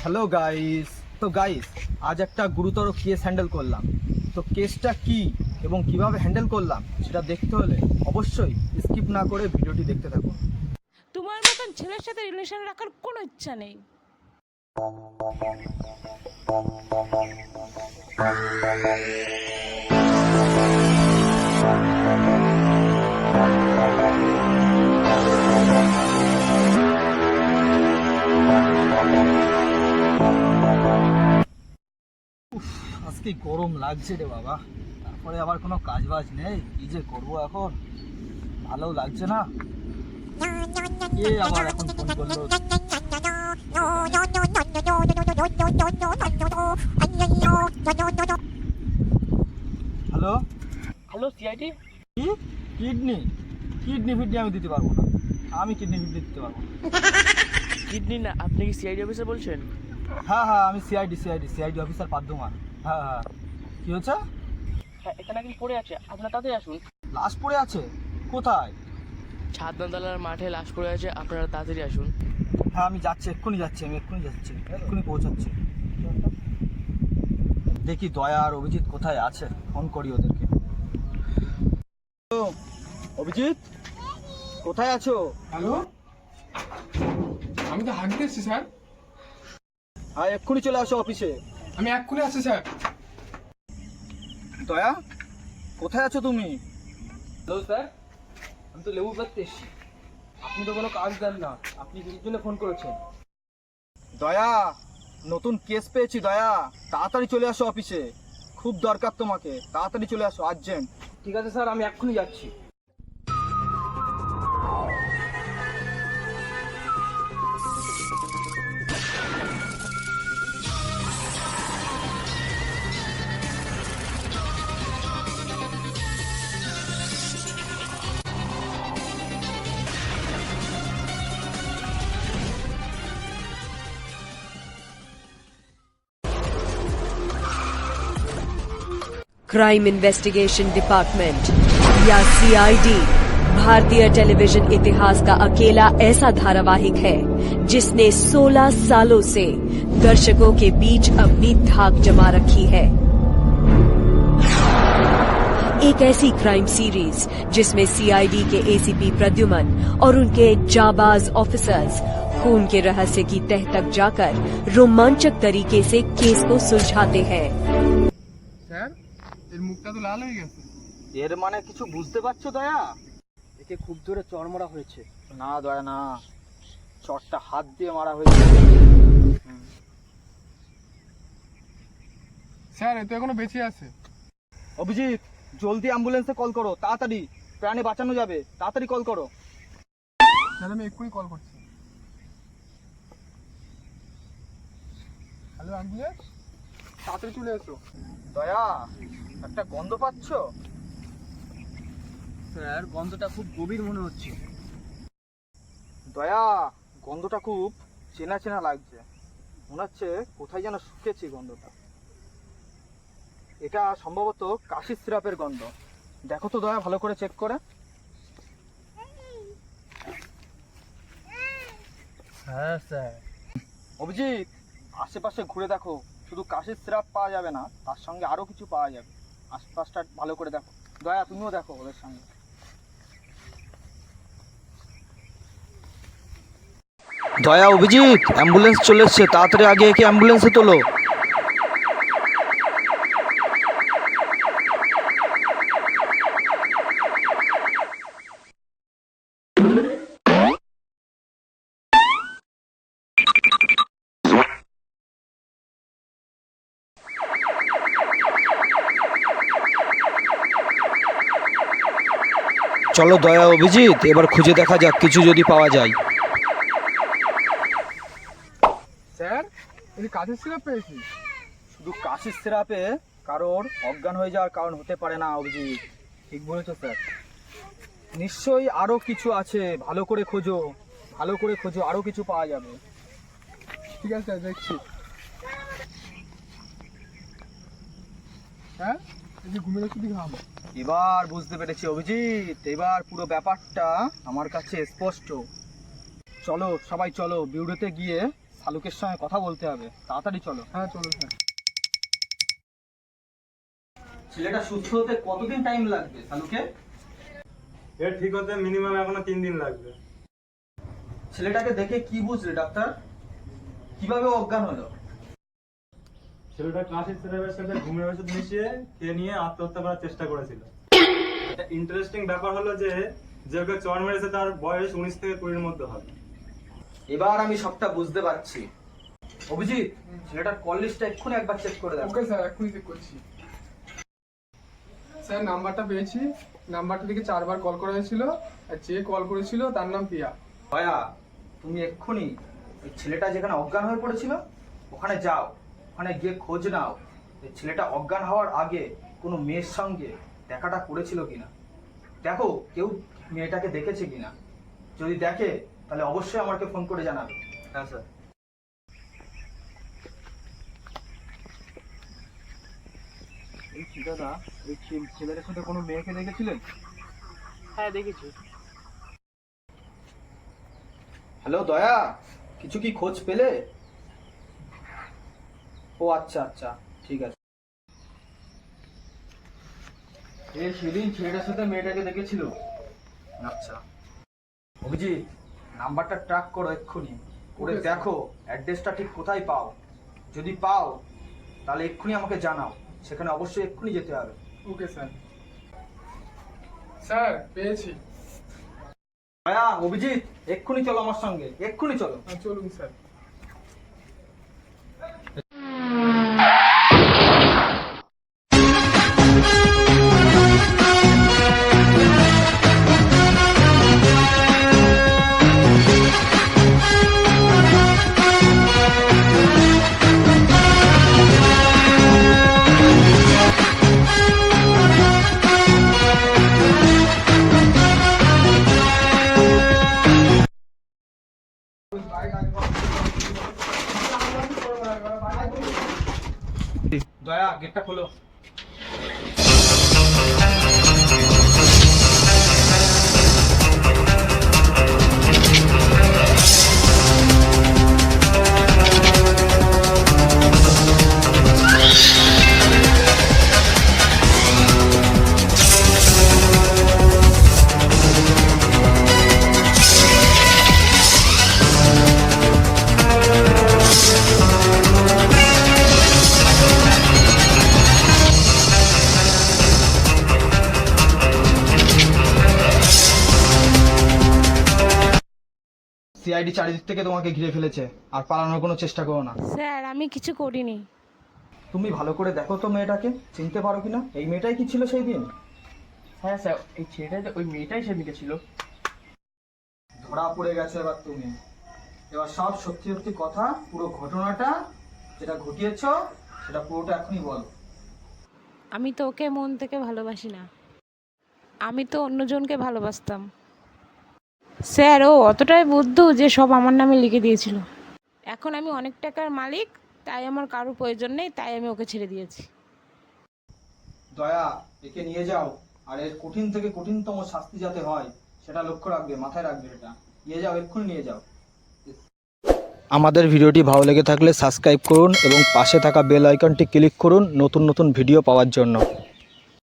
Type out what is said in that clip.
Hello guys. তো guys, আজ একটা গুরুতর কেস হ্যান্ডেল করলাম। তো কেসটা কি এবং কিভাবে হ্যান্ডেল করলাম সেটা দেখতে হলে অবশ্যই স্কিপ না করে ভিডিওটি দেখতে থাকুন। তোমার মতন ছেলের সাথে রিলেশন রাখার কোনো ইচ্ছা নেই। আজকে গরম লাগছে রে বাবা, তারপরে আবার কোনো কাজ বাজ নেই, কি যে করবো এখন, ভালো লাগছে না। কে আবার এখন ফোন করলো? Hello hello CID. কি? কিডনি কিডনি ফিডনি আমি দিতে পারবো না, আমি কিডনি ফিডনি দিতে পারবো না। কিডনি না, আপনি কি সিআইডি অফিসার বলছেন? হ্যাঁ হ্যাঁ, আমি সিআইডি অফিসার পাদ্যমান। হ্যাঁ হ্যাঁ, কি হয়েছে? হ্যাঁ, এখানে একজন পড়ে আছে, আপনারা তাড়াতাড়ি আসুন। লাশ পড়ে আছে? কোথায়? ছাদনাতলার মাঠে লাশ পড়ে আছে, আপনারা তাড়াতাড়ি আসুন। হ্যাঁ আমি যাচ্ছি, এক্ষুনি পৌঁছাচ্ছি। দেখি দয়া আর অভিজিৎ কোথায় আছে, ফোন করি ওদেরকে। অভিজিৎ, কোথায় আছো? হ্যালো, আমি তো হাঁটতে এসেছি স্যার। হ্যাঁ এক্ষুনি চলে আসো অফিসে। আমি এক্ষুনি আসছি স্যার। দয়া, কোথায় আছো তুমি? হ্যালো স্যার, আমি তো লেবু পাড়তে এসেছি। আপনি তো কোনো কাজ দেন না, আপনি কিসের জন্য ফোন করেছেন? দয়া, নতুন কেস পেয়েছি দয়া, তাড়াতাড়ি চলে আসো অফিসে, খুব দরকার তোমাকে, তাড়াতাড়ি চলে আসো, আর্জেন্ট। ঠিক আছে স্যার, আমি এক্ষুনি যাচ্ছি। क्राइम इन्वेस्टिगेशन डिपार्टमेंट या सीआईडी भारतीय टेलीविजन इतिहास का अकेला ऐसा धारावाहिक है जिसने 16 सालों से दर्शकों के बीच अपनी धाक जमा रखी है। एक ऐसी क्राइम सीरीज जिसमें सीआईडी के एसीपी प्रद्युमन और उनके जाबाज ऑफिसर्स खून के रहस्य की तह तक जाकर रोमांचक तरीके से केस को सुलझाते हैं। স্যার, এর মুখটা তো লাল হয়ে গেছে। এর মানে কিছু বুঝতে পারছো দয়া? একে খুব জোরে চড়মড়া হয়েছে। না দয়া না, চটটা হাত দিয়ে মারা হয়েছে। স্যার, এ তো এখনো বেঁচে আছে। অভিজিৎ, জলদি অ্যাম্বুলেন্সে কল করো, তাড়াতাড়ি, প্রাণে বাঁচানো যাবে, তাড়াতাড়ি কল করো। স্যার, আমি এক্ষুনি কল করছি। হ্যালো অ্যাম্বুলেন্স, তাড়াতাড়ি চলে এসো। দয়া, একটা গন্ধ পাচ্ছ? স্যার, গন্ধটা খুব গভীর মনে হচ্ছে। দয়া, গন্ধটা খুব চেনা চেনা লাগছে, মনে হচ্ছে কোথায় যেন শুকেছি গন্ধটা। এটা সম্ভবত কাশির সিরাপের গন্ধ, দেখো তো দয়া ভালো করে চেক করে। হ্যাঁ স্যার। অভিজিৎ, আশেপাশে ঘুরে দেখো, শুধু কাশির সিরাপ পাওয়া যাবে না, তার সঙ্গে আরো কিছু পাওয়া যাবে, আশপাশটা ভালো করে দেখো। দয়া, তুমিও দেখো ওদের সঙ্গে। দয়া, অভিজিৎ, অ্যাম্বুলেন্স চলে এসছে, তাড়াতাড়ি আগে একে অ্যাম্বুলেন্সে তোলো। চলো দয়া, অভিজিৎ, এবার খুঁজে দেখা যাক কিছু যদি পাওয়া যায়। স্যার, এই কাঠের সিরাপ পেয়েছি। শুধু কাশির সিরাপে কারোর অজ্ঞান হয়ে যাওয়ার কারণ হতে পারে না অভিজিৎ। ঠিক বলেছো স্যার, নিশ্চয়ই আরো কিছু আছে, ভালো করে খোঁজো, আরো কিছু পাওয়া যাবে। ঠিক আছে স্যার, দেখছি। হ্যাঁ, এই যে ঘুমের ওষুধই খাওয়াবো। এবার বুঝতে পেরেছি অভিজিৎ, এবার পুরো ব্যাপারটা আমার কাছে স্পষ্ট। চলো সবাই চলো, বিউরোতে গিয়ে শালুকের সঙ্গে কথা বলতে হবে, তাড়াতাড়ি চলো। হ্যাঁ চলুন স্যার। ছেলেটা সুস্থ হতে কতদিন টাইম লাগবে শালুকে? এর ঠিক হতে মিনিমাম এখনো 3 দিন লাগবে। ছেলেটাকে দেখে কি বুঝলে ডাক্তার? কিভাবে অজ্ঞান হলো? ছেলেটা কাশির সিরাপের সাথে ঘুমের ওষুধ মিশিয়ে খেয়ে নিয়ে আত্মহত্যা করার চেষ্টা করেছিল। একটা ইন্টারেস্টিং ব্যাপার হলো যে ওকে চড় মেরেছে তার বয়স 19 থেকে 20-এর মধ্যে হবে। এবার আমি সবটা বুঝতে পারছি। অভিজিৎ, ছেলেটার কল লিস্টটা এক্ষুনি একবার চেক করে দেখো। ওকে স্যার, এক্ষুনি চেক করছি। স্যার নাম্বারটা পেয়েছি, নাম্বারটা থেকে 4 বার কল করা হয়েছিল, আর যে কল করেছিল তার নাম প্রিয়া। দয়া, তুমি এক্ষুনি ওই ছেলেটা যেখানে অজ্ঞান হয়ে পড়েছিল ওখানে যাও, ওখানে গিয়ে খোঁজ নাও এই ছেলেটা অজ্ঞান হওয়ার আগে কোনো মেয়ের সঙ্গে দেখাটা করেছিল কিনা। দেখো কেউ মেয়েটাকে দেখেছে কিনা, যদি দেখে তাহলে অবশ্যই আমাকে ফোন করে জানাবে। হ্যাঁ স্যার। এই দাদা, এই ছেলের সাথে কোনো মেয়েকে দেখেছিলেন? হ্যাঁ দেখেছি। হ্যালো দয়া, কিছু কি খোঁজ পেলে? ও আচ্ছা আচ্ছা, ঠিক আছে। এই সেদিন ছেলেটার সাথে মেয়েটাকে দেখেছিল। আচ্ছা অভিজিৎ, নাম্বারটা ট্র্যাক করো এক্ষুনি, করে Okay, sir. দেখো অ্যাড্রেসটা ঠিক কোথায় পাও। যদি পাও তাহলে এক্ষুনি আমাকে জানাও, সেখানে অবশ্যই এক্ষুনি যেতে হবে। Okay sir. স্যার পেয়েছি। দয়া, অভিজিৎ, এক্ষুনি চলো আমার সঙ্গে, এক্ষুনি চলো। হ্যাঁ চলুন স্যার। দয়া, গেটটা খোলো। সিআইডি চারিদিক থেকে তোমাকে ঘিরে ফেলেছে, আর পালানোর কোনো চেষ্টা করো না। স্যার আমি কিছু করিনি। তুমি ভালো করে দেখো তো মেয়েটাকে, চিনতে পারো কিনা। এই মেয়েটাই কি ছিল সেই দিন? হ্যাঁ স্যার, এই ছেলেটা ওই মেয়েটাই সেদিকে ছিল। ধরা পড়ে গেছে এবার তুমি। এবার সব সত্যি সত্যি কথা, পুরো ঘটনাটা যেটা ঘটিয়েছো সেটা পুরোটা এখনই বলো। আমি তো ওকে মন থেকে ভালোবাসি না, আমি তো অন্যজনকে ভালোবাসতাম। স্যার ও অতটাই বুদ্ধু যে সব আমার নামে লিখে দিয়েছিল। এখন আমি অনেক টাকার মালিক, তাই আমার কারোর প্রয়োজন নেই, তাই আমি ওকে ছেড়ে দিয়েছি। দয়া, একে নিয়ে যাও, আর এর কঠিন থেকে কঠিনতম শাস্তি যাতে হয় সেটা লক্ষ্য রাখবে, মাথায় রাখবে। এটা নিয়ে যাও, এক্ষুনি নিয়ে যাও। আমাদের ভিডিওটি ভালো লেগে থাকলে সাবস্ক্রাইব করুন এবং পাশে থাকা বেল আইকনটি ক্লিক করুন নতুন নতুন ভিডিও পাওয়ার জন্য।